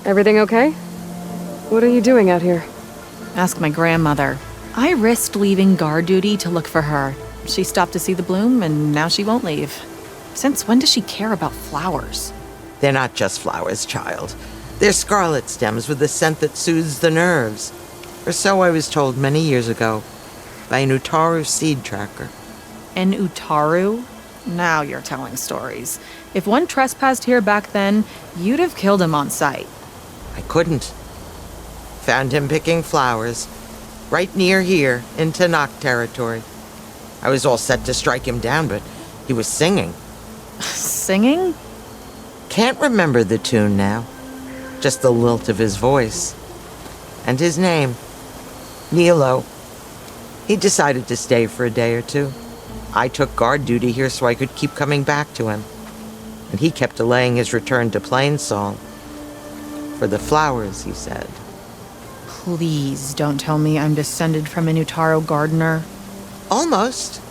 Everything okay? What are you doing out here? Ask my grandmother. I risked leaving guard duty to look for her. She stopped to see the bloom, and now she won't leave. Since when does she care about flowers? They're not just flowers, child. They're scarlet stems with a scent that soothes the nerves. Or so I was told many years ago by an Utaru seed tracker. An Utaru? Now you're telling stories. If one trespassed here back then, you'd have killed him on sight. I couldn't. Found him picking flowers, right near here, in Tanakh territory. I was all set to strike him down, but he was singing. Singing? Can't remember the tune now. Just the lilt of his voice. And his name. Nilo. He decided to stay for a day or two. I took guard duty here so I could keep coming back to him. And he kept delaying his return to Plainsong. For the flowers, he said. Please don't tell me I'm descended from an Utaru gardener. Almost.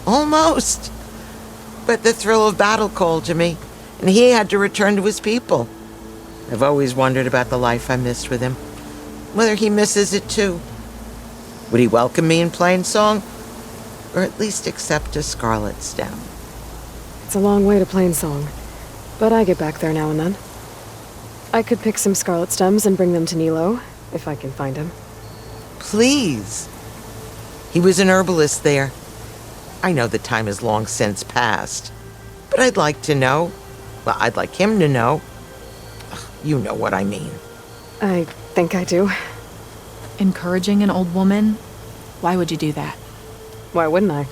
Almost. But the thrill of battle called to me, and he had to return to his people. I've always wondered about the life I missed with him. Whether he misses it too. Would he welcome me in Plainsong? Or at least accept a scarlet stem? It's a long way to Plainsong, but I get back there now and then. I could pick some scarlet stems and bring them to Nilo, if I can find him. Please. He was an herbalist there. I know the time has long since passed, but I'd like to know. Well, I'd like him to know. You know what I mean. I think I do. Encouraging an old woman? Why would you do that? Why wouldn't I?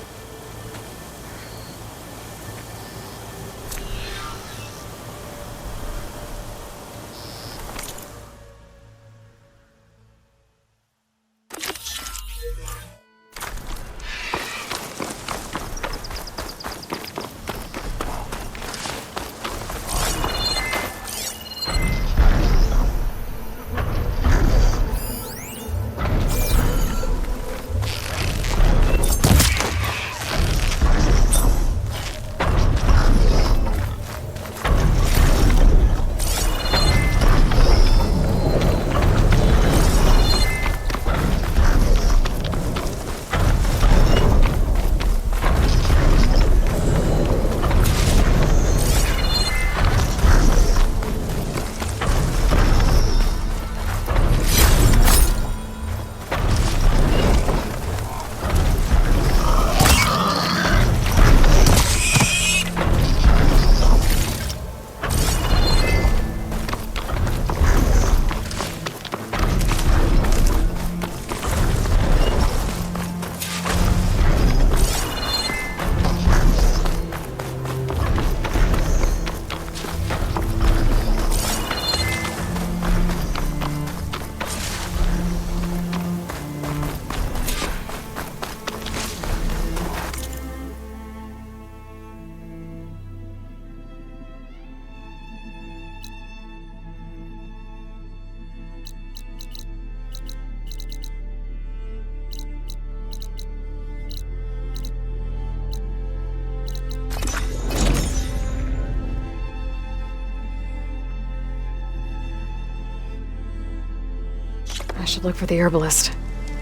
I should look for the herbalist.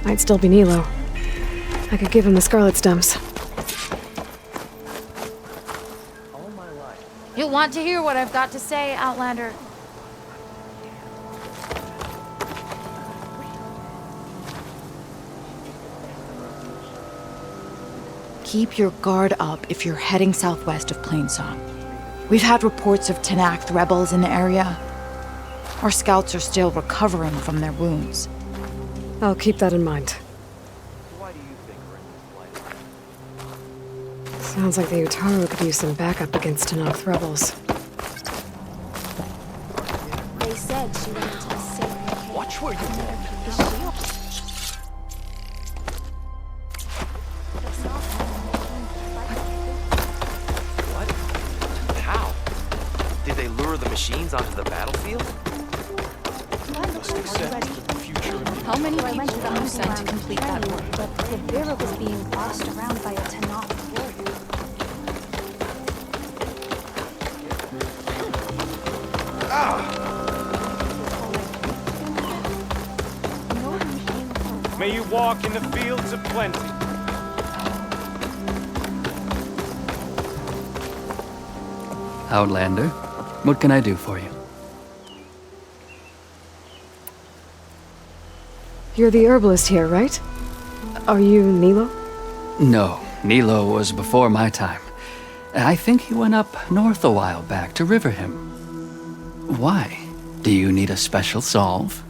Might still be Nilo. I could give him the scarlet stems. You'll want to hear what I've got to say, Outlander. Keep your guard up if you're heading southwest of Plainsong. We've had reports of Tanakh rebels in the area. Our scouts are still recovering from their wounds. I'll keep that in mind. Sounds like the Utaru could use some backup against Tanakh rebels. They said she went into a safe. Watch where you walk. What? How? Did they lure the machines onto the battlefield? Must accept the future of the How many I went people to the were mountain sent to around complete that Ukraine, work? but the Vera was being bossed around by a Tanakh warrior. May you walk in the fields of plenty. Outlander, what can I do for you? You're the herbalist here, right? Are you Nilo? No, Nilo was before my time. I think he went up north a while back to Riverham. Why? Do you need a special solve?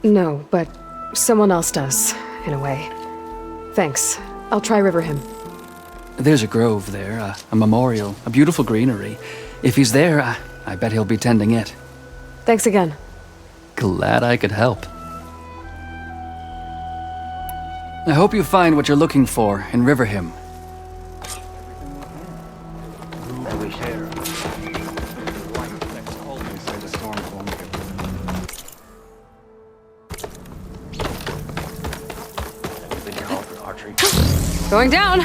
No, but someone else does, in a way. Thanks. I'll try Riverham. There's a grove there, a memorial, a beautiful greenery. If he's there, I bet he'll be tending it. Thanks again. Glad I could help. I hope you find what you're looking for in Riverham. Going down!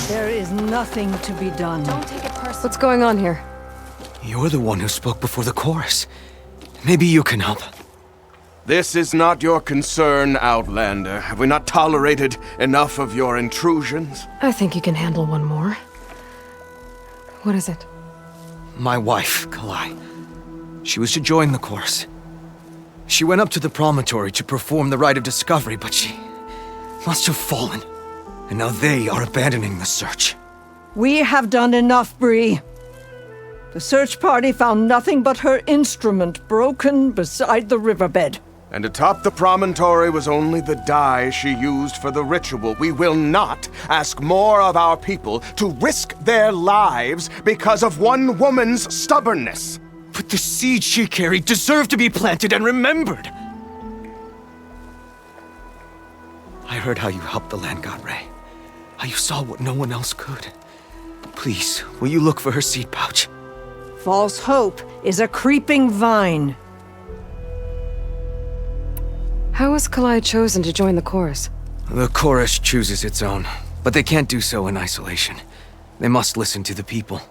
There is nothing to be done. Don't take it personally. What's going on here? You're the one who spoke before the chorus. Maybe you can help. This is not your concern, Outlander. Have we not tolerated enough of your intrusions? I think you can handle one more. What is it? My wife, Kalai. She was to join the chorus. She went up to the promontory to perform the rite of discovery, but she must have fallen. And now they are abandoning the search. We have done enough, Bree. The search party found nothing but her instrument broken beside the riverbed. And atop the promontory was only the dye she used for the ritual. We will not ask more of our people to risk their lives because of one woman's stubbornness. But the seed she carried deserved to be planted and remembered. I heard how you helped the land god Ray. How you saw what no one else could. Please, will you look for her seed pouch? False hope is a creeping vine. How was Kalai chosen to join the chorus? The chorus chooses its own, but they can't do so in isolation. They must listen to the people.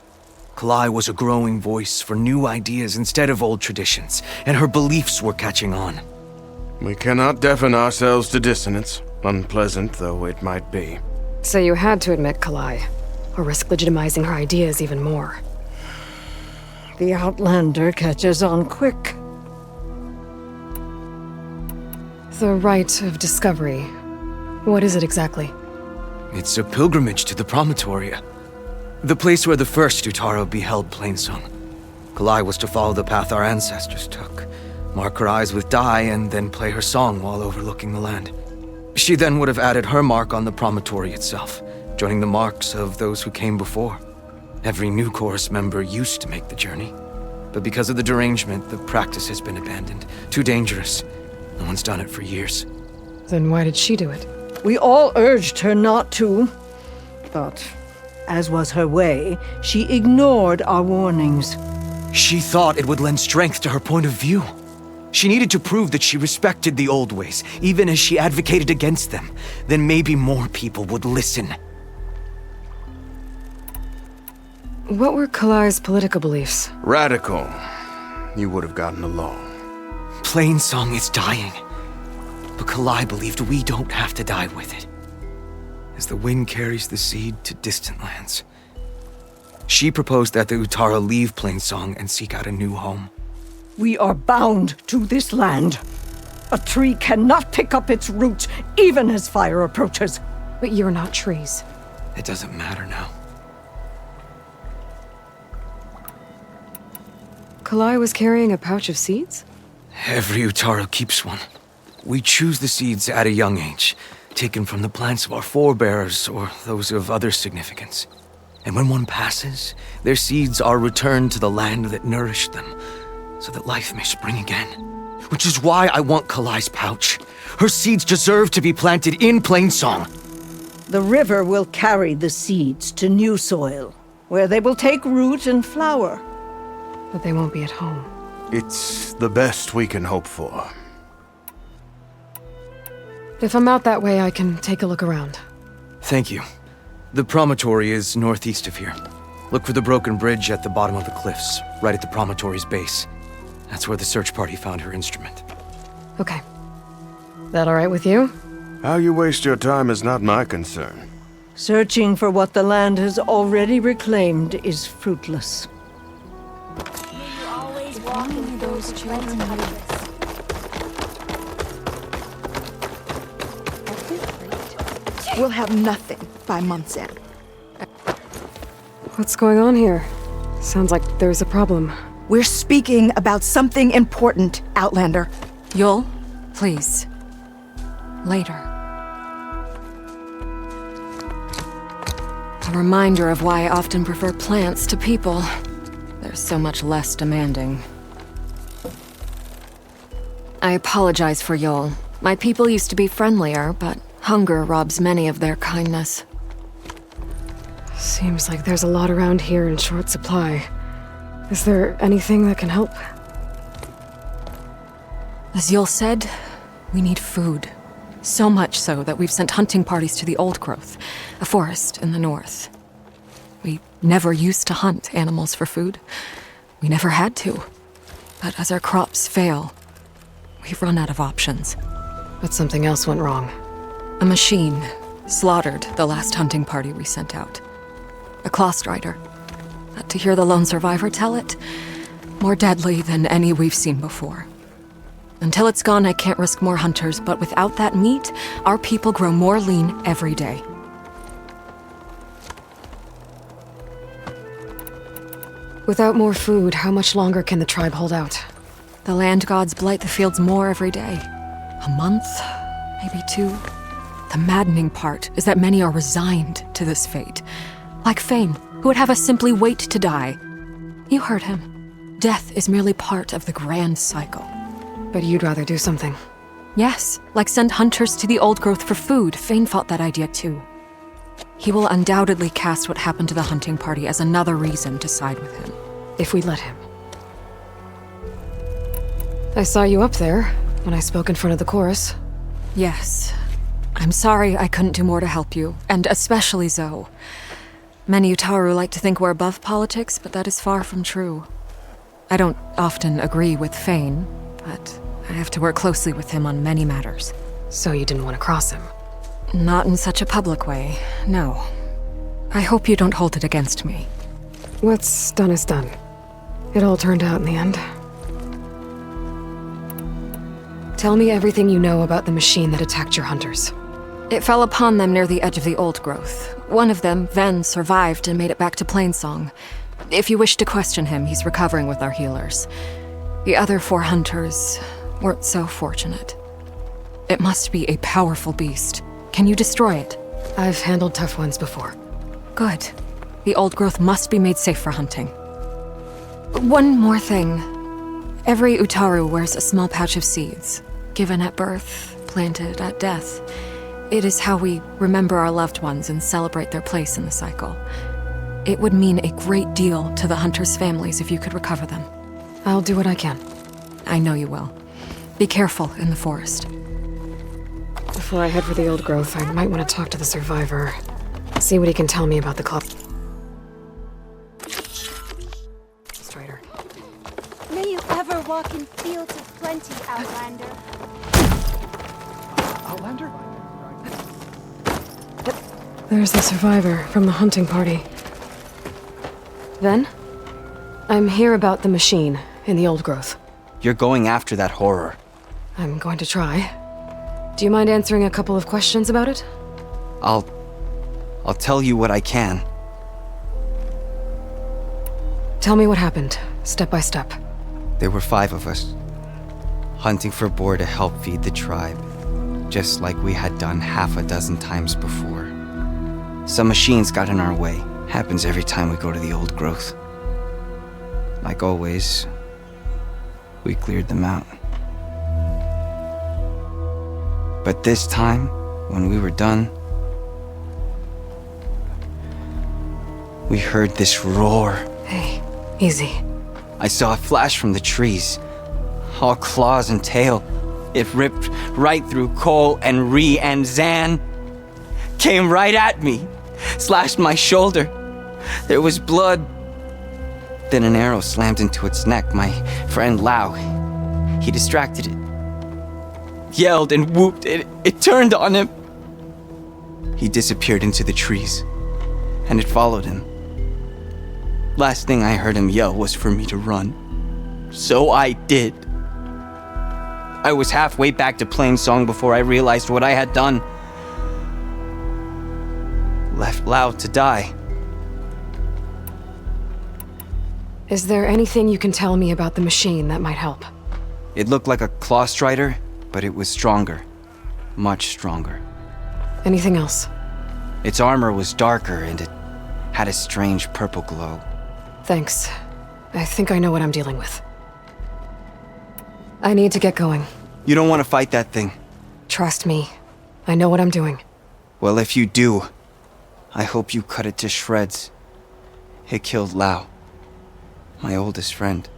Kalai was a growing voice for new ideas instead of old traditions, and her beliefs were catching on. We cannot deafen ourselves to dissonance, unpleasant though it might be. So you had to admit Kalai, or risk legitimizing her ideas even more. The Outlander catches on quick. The rite of discovery. What is it exactly? It's a pilgrimage to the promontory. The place where the first Utaro beheld Plainsong. Kalai was to follow the path our ancestors took, mark her eyes with dye, and then play her song while overlooking the land. She then would have added her mark on the promontory itself, joining the marks of those who came before. Every new chorus member used to make the journey, but because of the derangement, the practice has been abandoned. Too dangerous. No one's done it for years. Then why did she do it? We all urged her not to, but as was her way, she ignored our warnings. She thought it would lend strength to her point of view. She needed to prove that she respected the old ways, even as she advocated against them. Then maybe more people would listen. What were Kalai's political beliefs? Radical. You would have gotten along. Plainsong is dying. But Kalai believed we don't have to die with it. As the wind carries the seed to distant lands. She proposed that the Utara leave Plainsong and seek out a new home. We are bound to this land. A tree cannot pick up its roots, even as fire approaches. But you're not trees. It doesn't matter now. Kalai was carrying a pouch of seeds? Every Utaro keeps one. We choose the seeds at a young age, taken from the plants of our forebears or those of other significance. And when one passes, their seeds are returned to the land that nourished them, so that life may spring again. Which is why I want Kalai's pouch. Her seeds deserve to be planted in Plainsong. The river will carry the seeds to new soil, where they will take root and flower. But they won't be at home. It's the best we can hope for. If I'm out that way, I can take a look around. Thank you. The promontory is northeast of here. Look for the broken bridge at the bottom of the cliffs, right at the promontory's base. That's where the search party found her instrument. Okay. That all right with you? How you waste your time is not my concern. Searching for what the land has already reclaimed is fruitless. Always walking those children. We'll have nothing by month's end. What's going on here? Sounds like there's a problem. We're speaking about something important, Outlander. Yul, please. Later. A reminder of why I often prefer plants to people. They're so much less demanding. I apologize for Yul. My people used to be friendlier, but hunger robs many of their kindness. Seems like there's a lot around here in short supply. Is there anything that can help? As Yul said, we need food. So much so that we've sent hunting parties to the Old Growth, a forest in the north. We never used to hunt animals for food. We never had to. But as our crops fail, we've run out of options. But something else went wrong. A machine slaughtered the last hunting party we sent out. A Clawstrider. But to hear the lone survivor tell it, more deadly than any we've seen before. Until it's gone, I can't risk more hunters, but without that meat, our people grow more lean every day. Without more food, how much longer can the tribe hold out? The land gods blight the fields more every day. A month? Maybe 2? The maddening part is that many are resigned to this fate. Like Fane, who would have us simply wait to die. You heard him. Death is merely part of the grand cycle. But you'd rather do something. Yes, like send hunters to the Old Growth for food. Fane fought that idea too. He will undoubtedly cast what happened to the hunting party as another reason to side with him. If we let him. I saw you up there when I spoke in front of the chorus. Yes. I'm sorry I couldn't do more to help you, and especially Zoe. Many Utaru like to think we're above politics, but that is far from true. I don't often agree with Fane, but I have to work closely with him on many matters. So you didn't want to cross him? Not in such a public way, no. I hope you don't hold it against me. What's done is done. It all turned out in the end. Tell me everything you know about the machine that attacked your hunters. It fell upon them near the edge of the Old Growth. One of them, Ven, survived and made it back to Plainsong. If you wish to question him, he's recovering with our healers. The other 4 hunters weren't so fortunate. It must be a powerful beast. Can you destroy it? I've handled tough ones before. Good. The Old Growth must be made safe for hunting. One more thing. Every Utaru wears a small pouch of seeds, given at birth, planted at death. It is how we remember our loved ones and celebrate their place in the cycle. It would mean a great deal to the hunters' families if you could recover them. I'll do what I can. I know you will. Be careful in the forest. Before I head for the Old Growth, I might want to talk to the survivor. See what he can tell me about the club. Strider. May you ever walk in fields of plenty, Outlander. Outlander? There's the survivor from the hunting party. Ven? I'm here about the machine in the Old Growth. You're going after that horror. I'm going to try. Do you mind answering a couple of questions about it? I'll tell you what I can. Tell me what happened, step by step. There were 5 of us, hunting for boar to help feed the tribe, just like we had done half a dozen times before. Some machines got in our way. Happens every time we go to the Old Growth. Like always, we cleared them out. But this time, when we were done, we heard this roar. Hey, easy. I saw a flash from the trees, all claws and tail. It ripped right through Cole and Ree and Zan. came right at me, slashed my shoulder. There was blood. Then an arrow slammed into its neck. My friend Lau, he distracted it. Yelled and whooped. It turned on him. He disappeared into the trees, and it followed him. Last thing I heard him yell was for me to run. So I did. I was halfway back to Plainsong before I realized what I had done. Left Lau to die. Is there anything you can tell me about the machine that might help? It looked like a claw strider, but it was stronger. Much stronger. Anything else? Its armor was darker and it had a strange purple glow. Thanks. I think I know what I'm dealing with. I need to get going. You don't want to fight that thing. Trust me. I know what I'm doing. Well, if you do, I hope you cut it to shreds. It killed Lau, my oldest friend.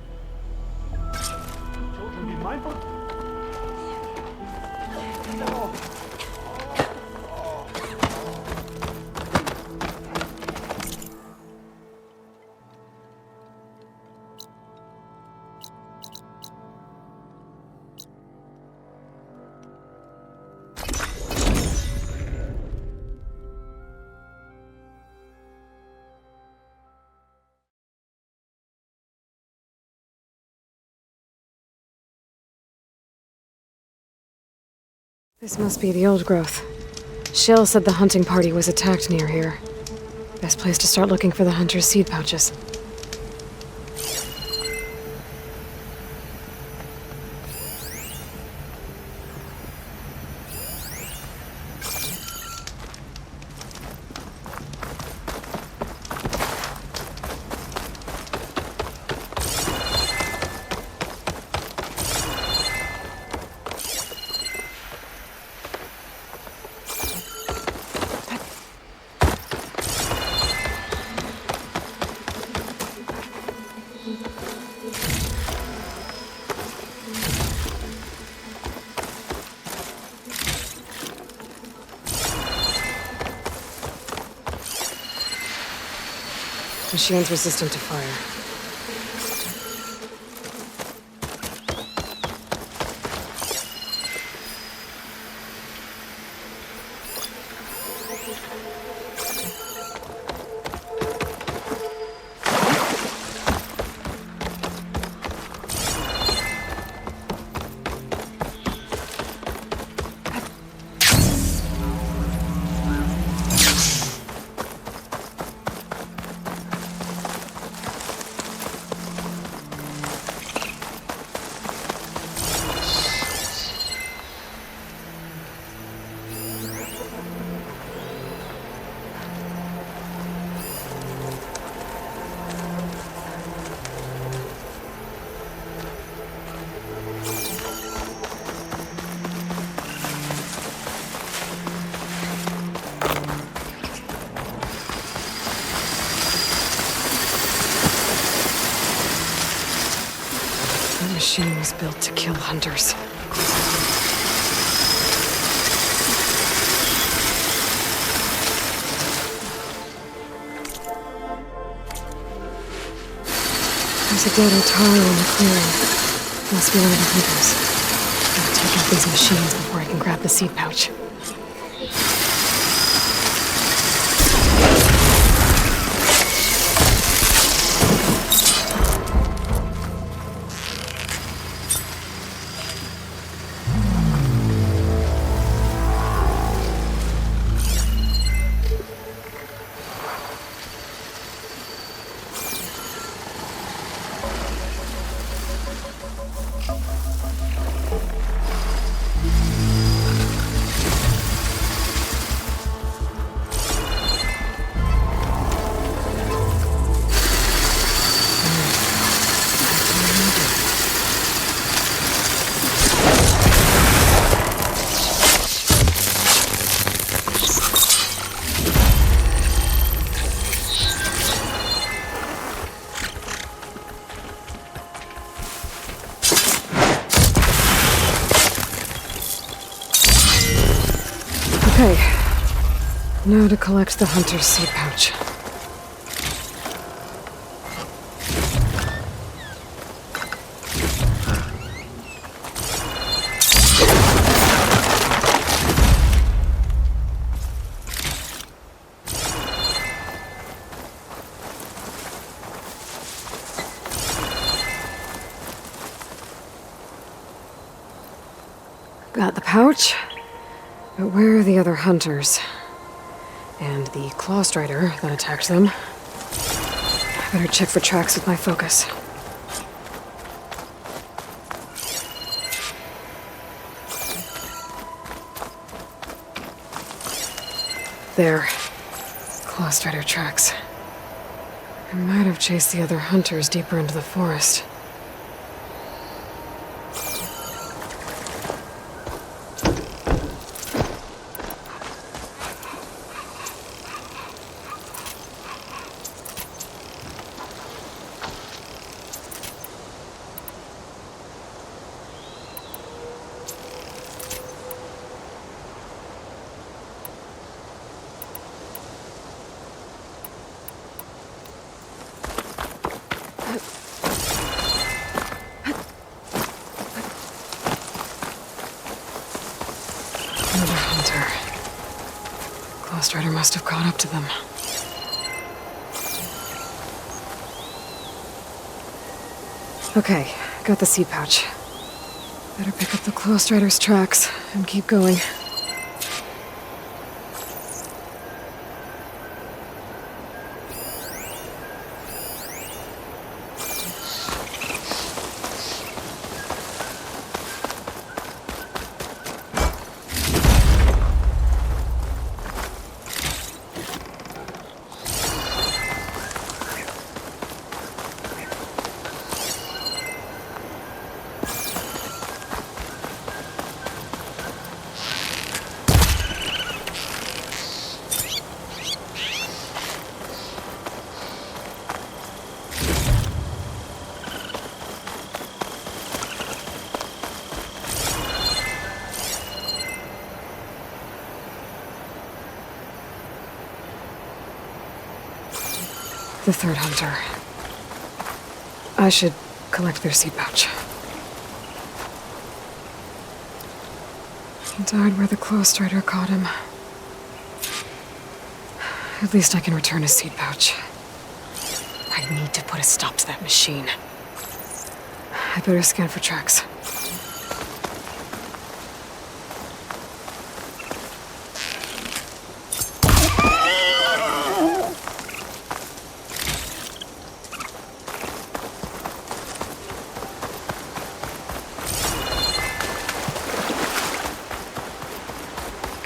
This must be the old growth. Shill said the hunting party was attacked near here. Best place to start looking for the hunter's seed pouches. Machine's resistant to fire. The machine was built to kill hunters. There's a dead Otaro in the clearing. Must be one of the hunters. Gotta take out these machines before I can grab the seed pouch. Okay. Now to collect the hunter's seed pouch. Got the pouch, but where are the other hunters? And the claw strider that attacked them. I better check for tracks with my focus. There. Claw strider tracks. I might have chased the other hunters deeper into the forest. Another hunter. Claw strider must have caught up to them. Okay, got the seed pouch. Better pick up the claw strider's tracks and keep going. The third hunter. I should collect their seed pouch. He died where the claw strider caught him. At least I can return his seed pouch. I need to put a stop to that machine. I better scan for tracks.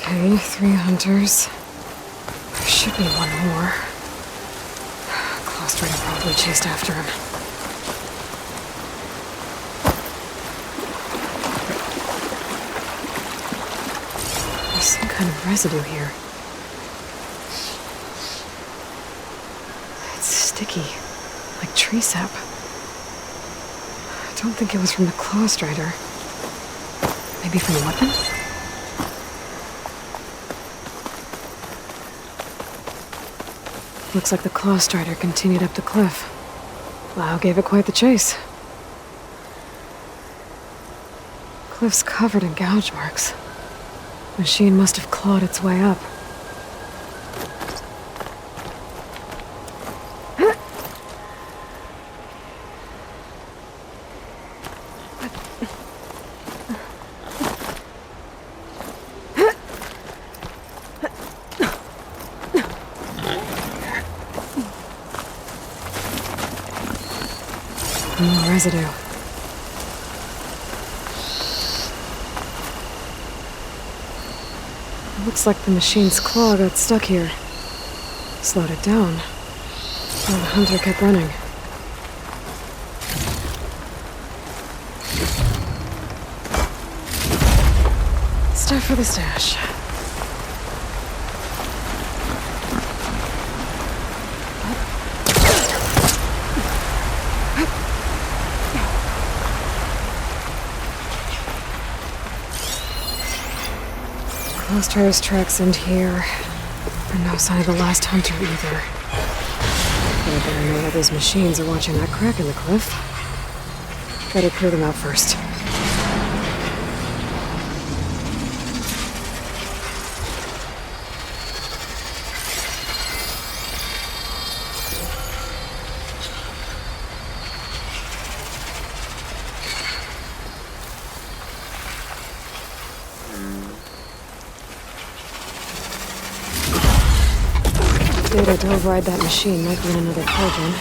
Okay, 3 hunters. There should be one more. Claw strider probably chased after him. There's some kind of residue here. It's sticky, like tree sap. I don't think it was from the claw strider. Maybe from a weapon? Looks like the claw strider continued up the cliff. Lau gave it quite the chase. Cliff's covered in gouge marks. Machine must have clawed its way up. More residue. It looks like the machine's claw got stuck here. Slowed it down. While the hunter kept running. Stuff for the stash. Claw strider's tracks end here. And no sign of the last hunter either. But I better know where those machines are watching that crack in the cliff. Better clear them out first. Data to override that machine might be in another cauldron.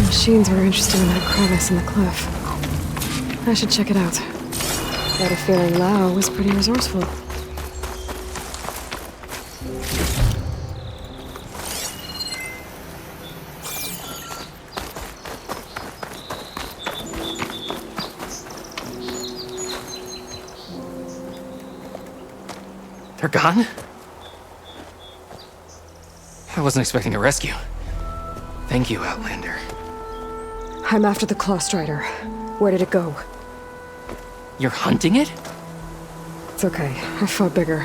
Machines were interested in that crevice in the cliff. I should check it out. Got a feeling Lao was pretty resourceful. They're gone? I wasn't expecting a rescue. Thank you, Outlander. I'm after the Claw Strider. Where did it go? You're hunting it? It's okay. I fought bigger.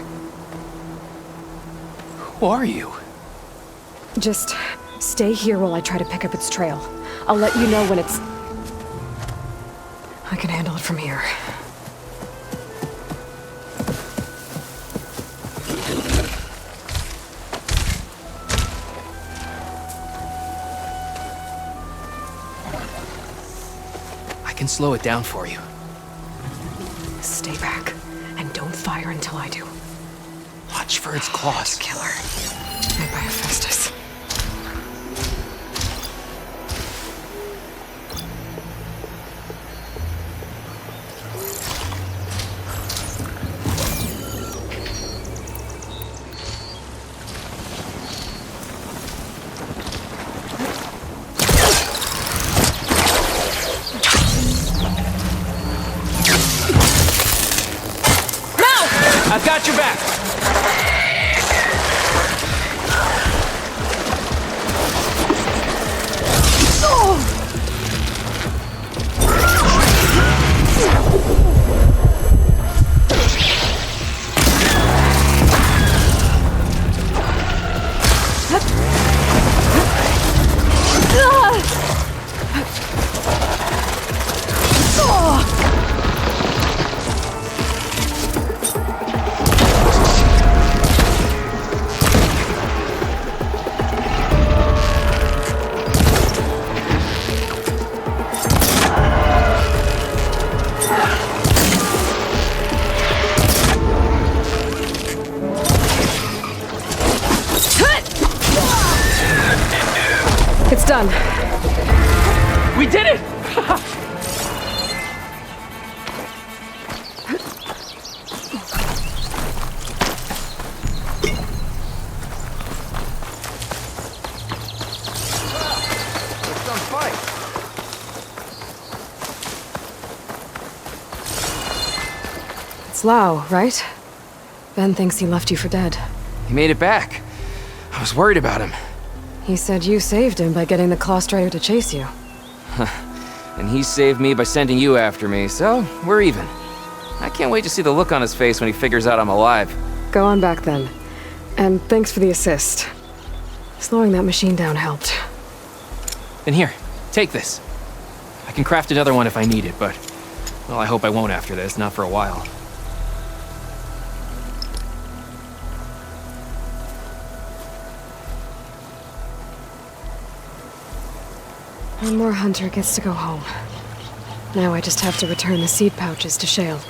Who are you? Just stay here while I try to pick up its trail. I'll let you know when it's... I can handle it from here. I can slow it down for you. Stay back, and don't fire until I do. Watch for its claws. Killer. Made by Hephaestus. done. We did it! Some fight. It's Lau, right? Ben thinks he left you for dead. He made it back. I was worried about him. He said you saved him by getting the Claw Strider to chase you. And he saved me by sending you after me, so we're even. I can't wait to see the look on his face when he figures out I'm alive. Go on back then. And thanks for the assist. Slowing that machine down helped. Then here, take this. I can craft another one if I need it, but... well, I hope I won't after this, not for a while. One more hunter gets to go home. Now I just have to return the seed pouches to Shale.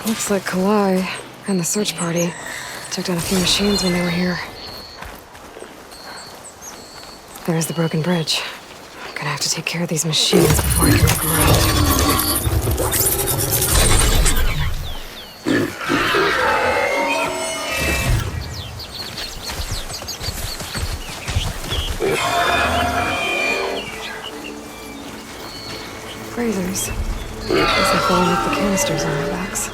Looks like Kalai and the search party took down a few machines when they were here. There's the broken bridge. I'm gonna have to take care of these machines before I can look around. Grazers. Guess they're filling up the canisters on their backs.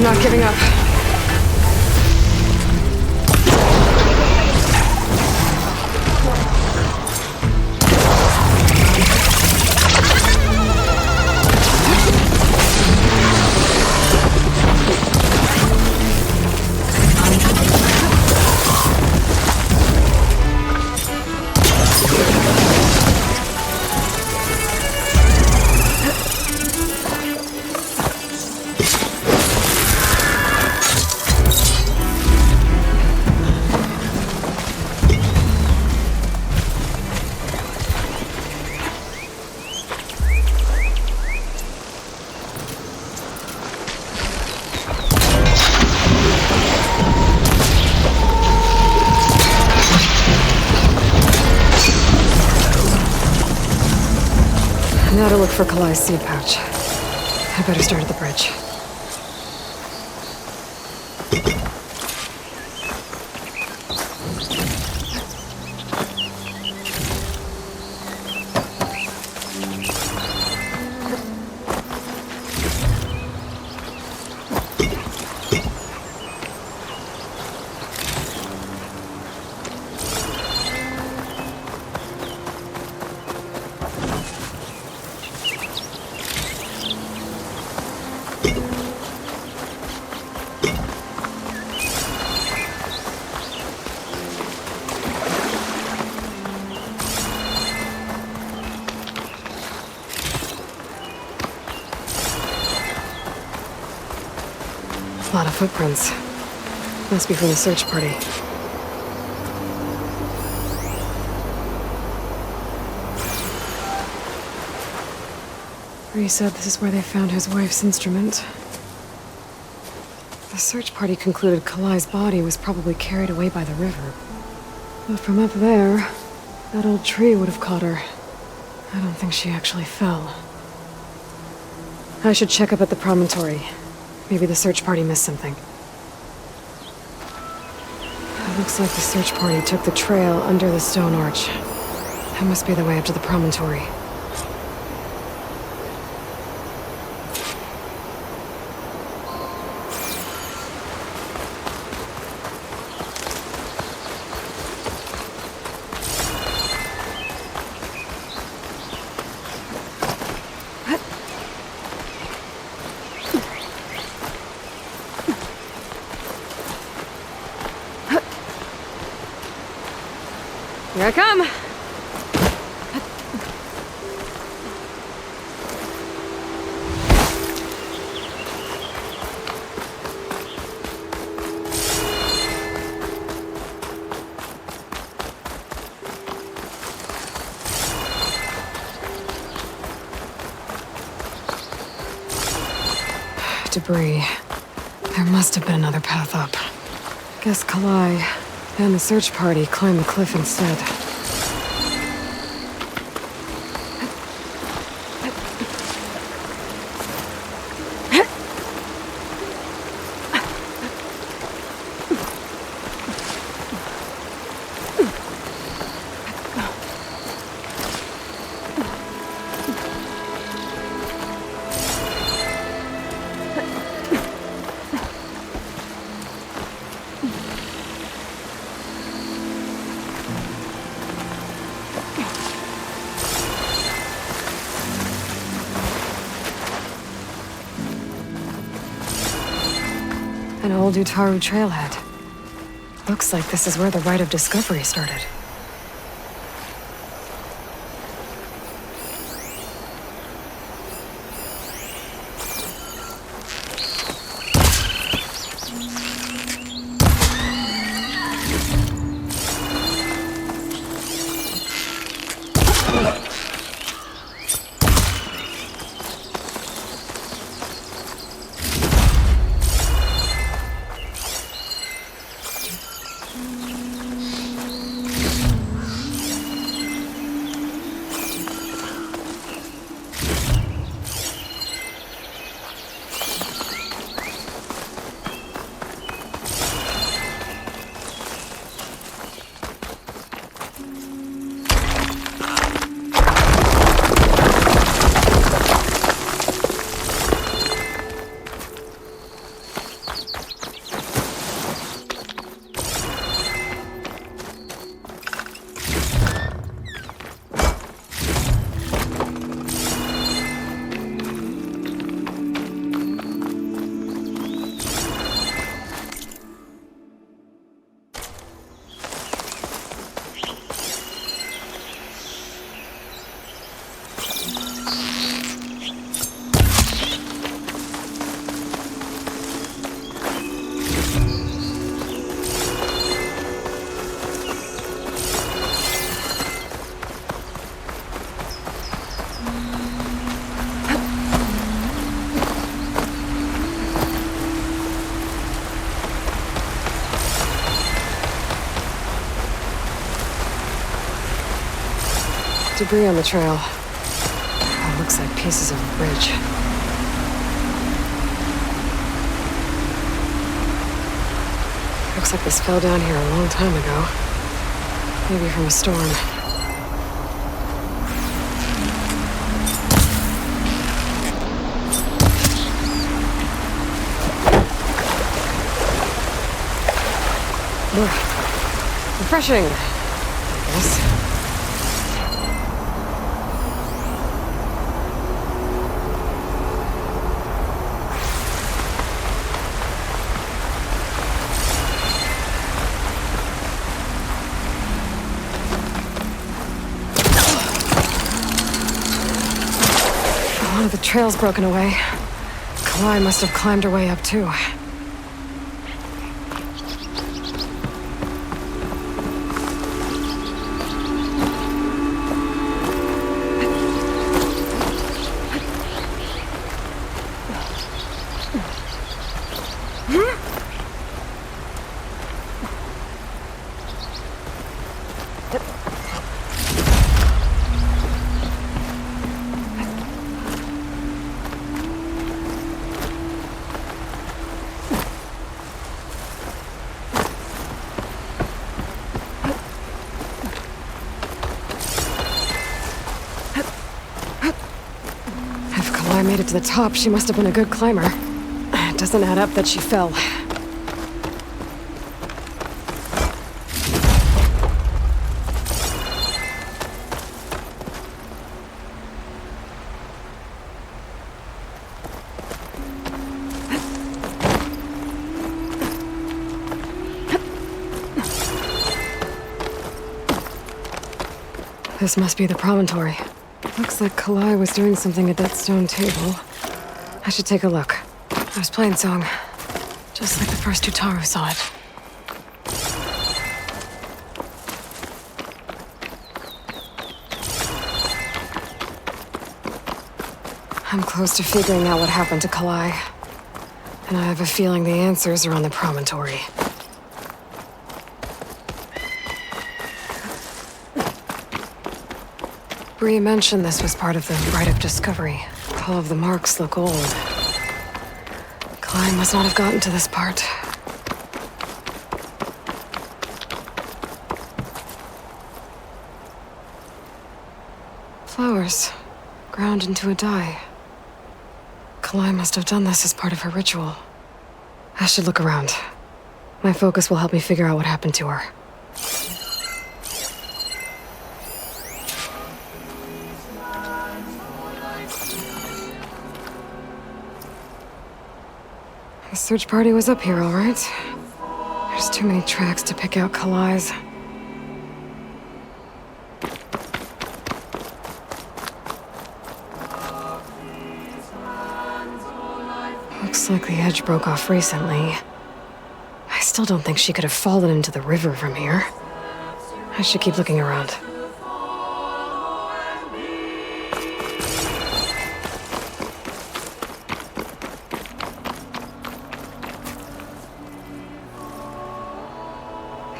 I'm not giving up. Now to look for Kalai's seed pouch. I better start at the bridge. A lot of footprints. Must be from the search party. Bree said this is where they found his wife's instrument. The search party concluded Kalai's body was probably carried away by the river. But from up there, that old tree would have caught her. I don't think she actually fell. I should check up at the promontory. Maybe the search party missed something. It looks like the search party took the trail under the stone arch. That must be the way up to the promontory. Here I come! Debris. There must have been another path up. Guess Kalai and the search party climbed the cliff instead. An old Utaru trailhead. Looks like this is where the Rite of Discovery started. Debris on the trail. It looks like pieces of a bridge. Looks like this fell down here a long time ago. Maybe from a storm. Refreshing, I guess. A lot of the trail's broken away. Kalai must have climbed her way up too. I made it to the top, she must have been a good climber. It doesn't add up that she fell. This must be the promontory. Looks like Kalai was doing something at that stone table. I should take a look. I was playing song, just like the first Utaru saw it. I'm close to figuring out what happened to Kalai. And I have a feeling the answers are on the promontory. Bree mentioned this was part of the rite of discovery. All of the marks look old. Kalai must not have gotten to this part. Flowers, ground into a dye. Kalai must have done this as part of her ritual. I should look around. My focus will help me figure out what happened to her. The search party was up here, all right. There's too many tracks to pick out Kalai's. Looks like the edge broke off recently. I still don't think she could have fallen into the river from here. I should keep looking around.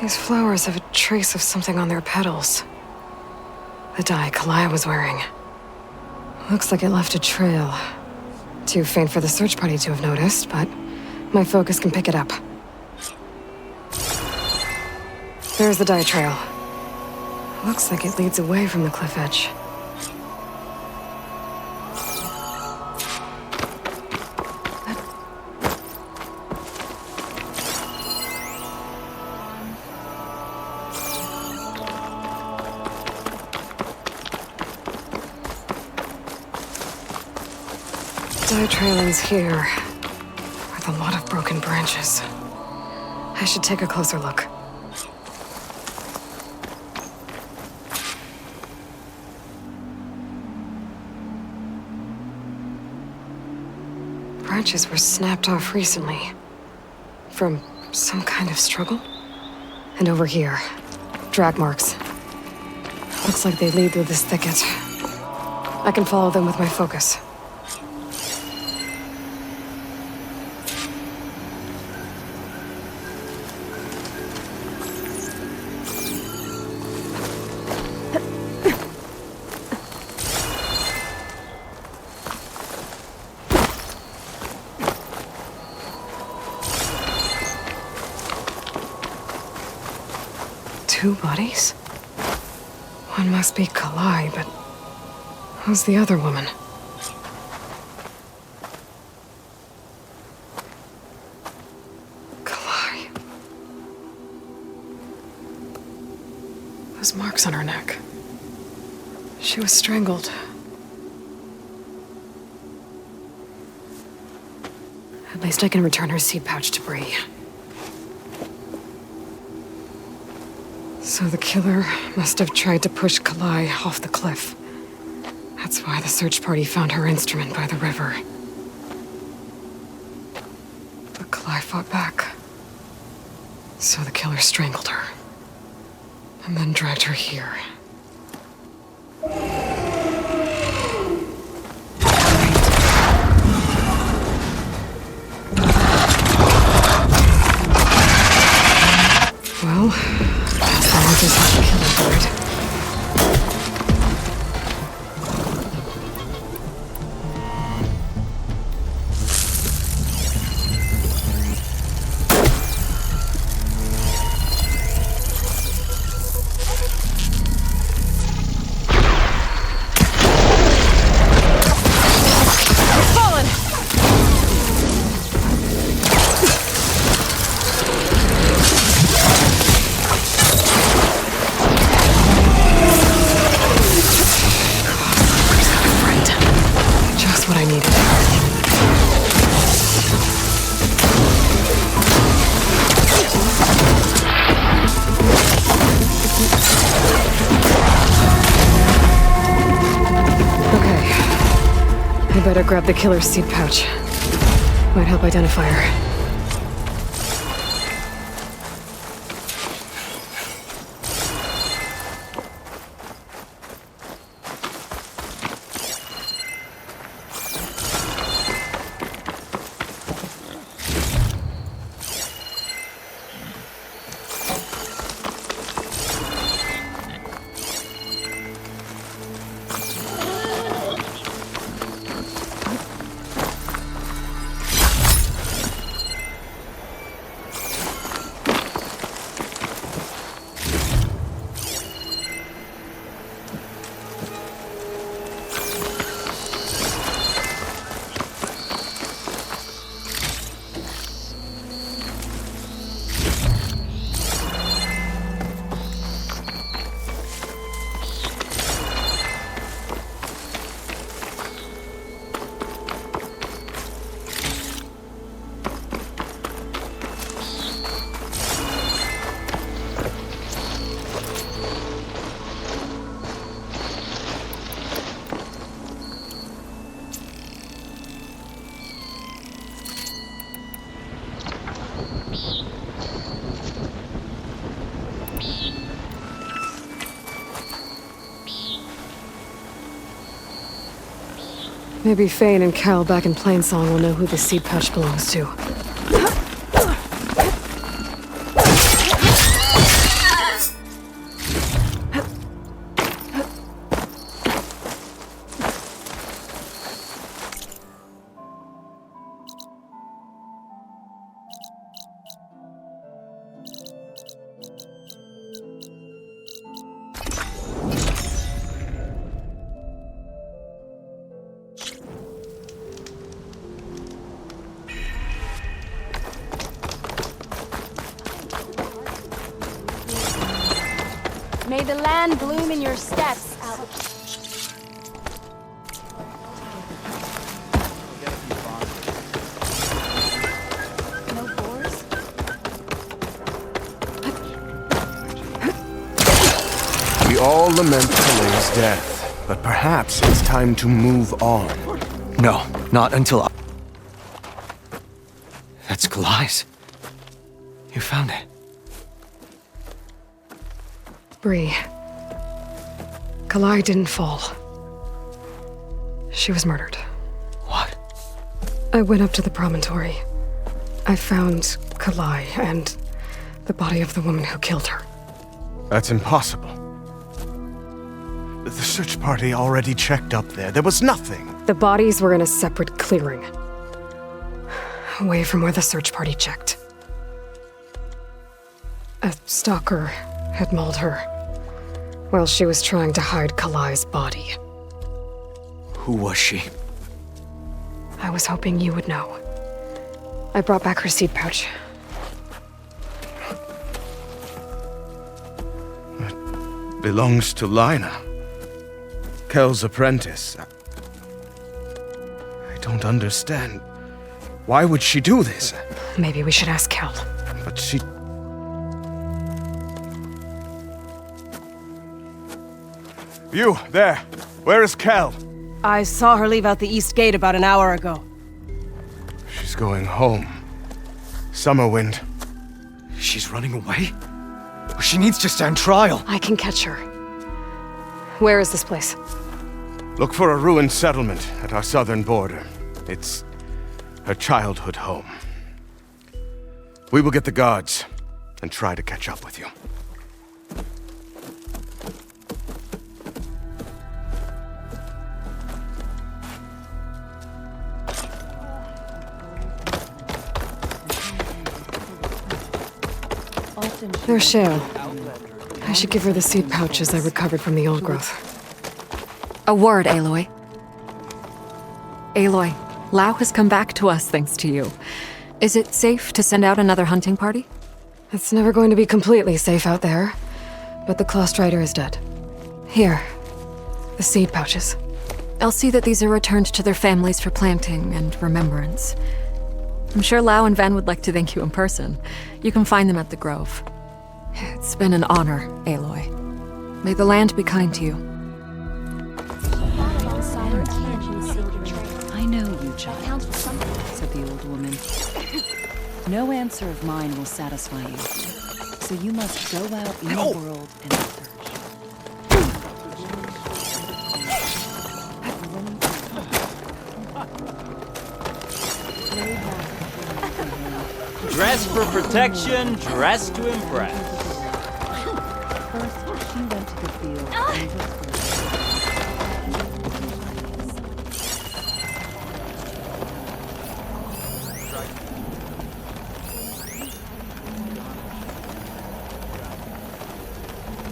These flowers have a trace of something on their petals. The dye Kalai was wearing. Looks like it left a trail. Too faint for the search party to have noticed, but my focus can pick it up. There's the dye trail. Looks like it leads away from the cliff edge. Dye trailings here, with a lot of broken branches. I should take a closer look. Branches were snapped off recently. From some kind of struggle. And over here, drag marks. Looks like they lead through this thicket. I can follow them with my focus. 2 bodies? One must be Kalai, but who's the other woman? Kalai. Those marks on her neck. She was strangled. At least I can return her seed pouch to Bree. So the killer must have tried to push Kalai off the cliff. That's why the search party found her instrument by the river. But Kalai fought back. So the killer strangled her. And then dragged her here. Well, the hunters have to kill her for it. I better grab the killer's seed pouch. Might help identify her. Maybe Fane and Cal back in Plainsong will know who the seed pouch belongs to. May the land bloom in your steps, Albert. No boars? We all lament Kaleia's death, but perhaps it's time to move on. No, not until That's Kalai's. You found it. Bree. Kalai didn't fall. She was murdered. What? I went up to the promontory. I found Kalai and the body of the woman who killed her. That's impossible. The search party already checked up there. There was nothing. The bodies were in a separate clearing. Away from where the search party checked. A stalker had mauled her while she was trying to hide Kalai's body. Who was she? I was hoping you would know. I brought back her seed pouch. It belongs to Lina. Kel's apprentice. I don't understand. Why would she do this? Maybe we should ask Kel. But she... You, there. Where is Kel? I saw her leave out the east gate about an hour ago. She's going home. Summerwind. She's running away? She needs to stand trial. I can catch her. Where is this place? Look for a ruined settlement at our southern border. It's her childhood home. We will get the guards and try to catch up with you. There's Shale. I should give her the seed pouches I recovered from the old growth. A word, Aloy. Aloy, Lau has come back to us thanks to you. Is it safe to send out another hunting party? It's never going to be completely safe out there, but the Clost Rider is dead. Here, the seed pouches. I'll see that these are returned to their families for planting and remembrance. I'm sure Lau and Ven would like to thank you in person. You can find them at the Grove. It's been an honor, Aloy. May the land be kind to you. I know you, child, said the old woman. No answer of mine will satisfy you. So you must go out in the world and search. Dress for protection, dress to impress. First, she went to the field and looked for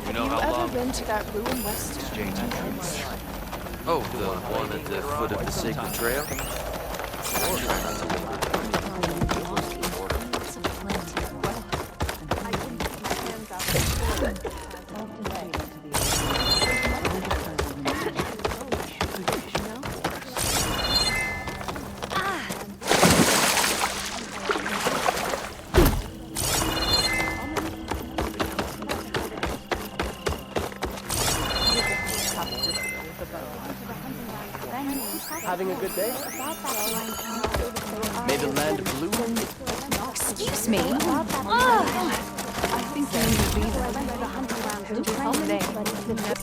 You know how long? Been to that ruin west? Oh, the one at the foot of the sacred trail? Having a good day? May the land bloom. Excuse me. I think there will be the hunt around today. Not today.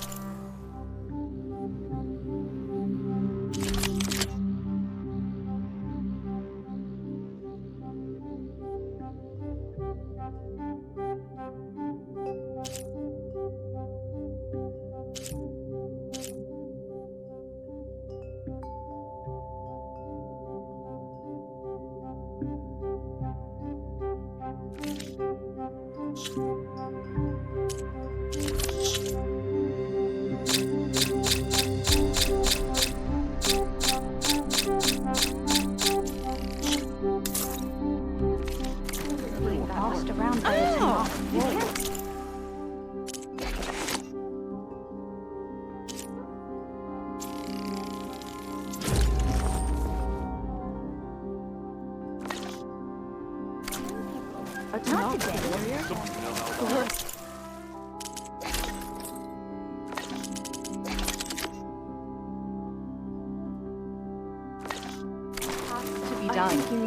to be done.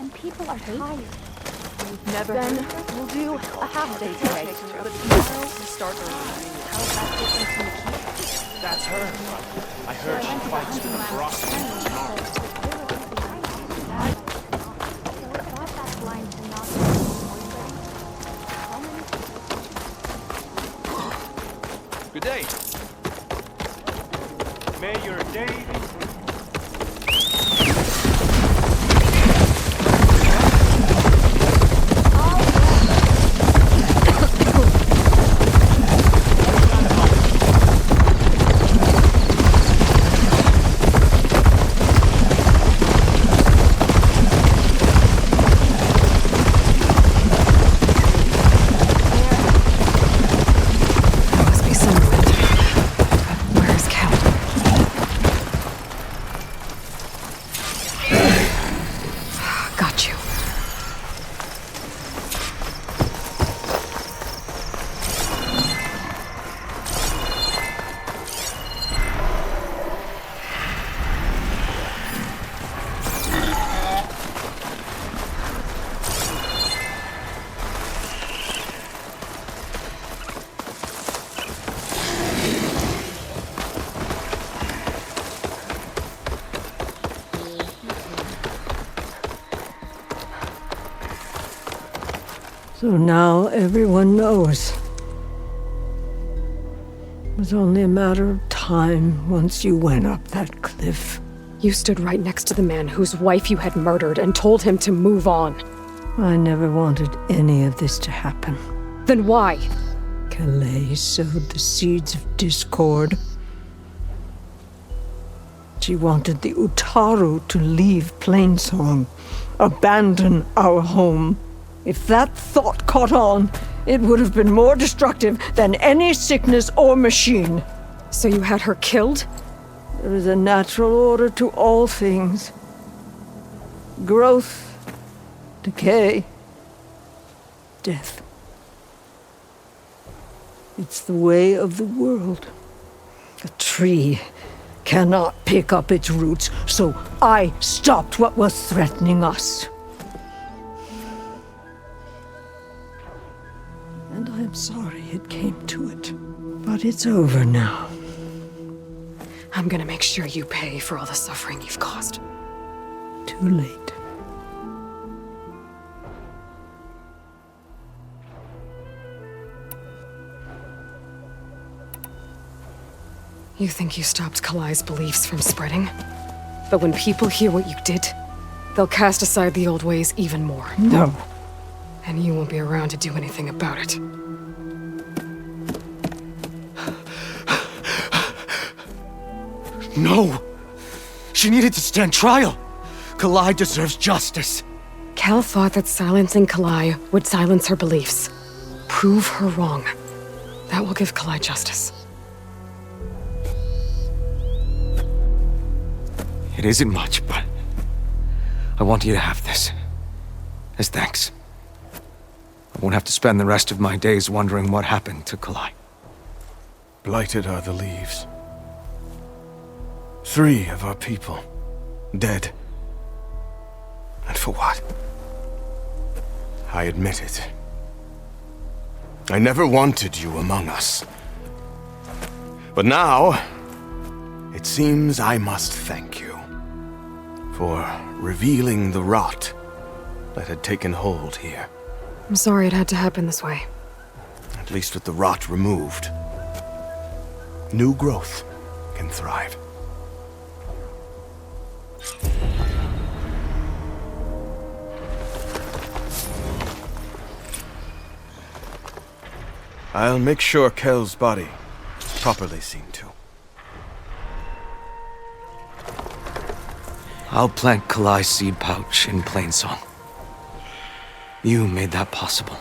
And people are tired. Never. Then we'll do a half day today. But tomorrow we start early. How's that different from the keep? That's her. I heard she fights with the prostitutes tomorrow. Good day. May your day be So now everyone knows. It was only a matter of time once you went up that cliff. You stood right next to the man whose wife you had murdered and told him to move on. I never wanted any of this to happen. Then why? Calais sowed the seeds of discord. She wanted the Utaru to leave Plainsong, abandon our home. If that thought caught on, it would have been more destructive than any sickness or machine. So you had her killed? There is a natural order to all things. Growth, decay, death. It's the way of the world. A tree cannot pick up its roots, so I stopped what was threatening us. And I'm sorry it came to it. But it's over now. I'm gonna make sure you pay for all the suffering you've caused. Too late. You think you stopped Kalai's beliefs from spreading? But when people hear what you did, they'll cast aside the old ways even more. No. And you won't be around to do anything about it. No! She needed to stand trial! Kalai deserves justice. Cal thought that silencing Kalai would silence her beliefs. Prove her wrong. That will give Kalai justice. It isn't much, but I want you to have this. As thanks. I won't have to spend the rest of my days wondering what happened to Kalai. Blighted are the leaves. 3 of our people, dead. And for what? I admit it. I never wanted you among us. But now, it seems I must thank you for revealing the rot that had taken hold here. I'm sorry it had to happen this way. At least with the rot removed, new growth can thrive. I'll make sure Kel's body is properly seen to. I'll plant Kalai's seed pouch in Plainsong. You made that possible.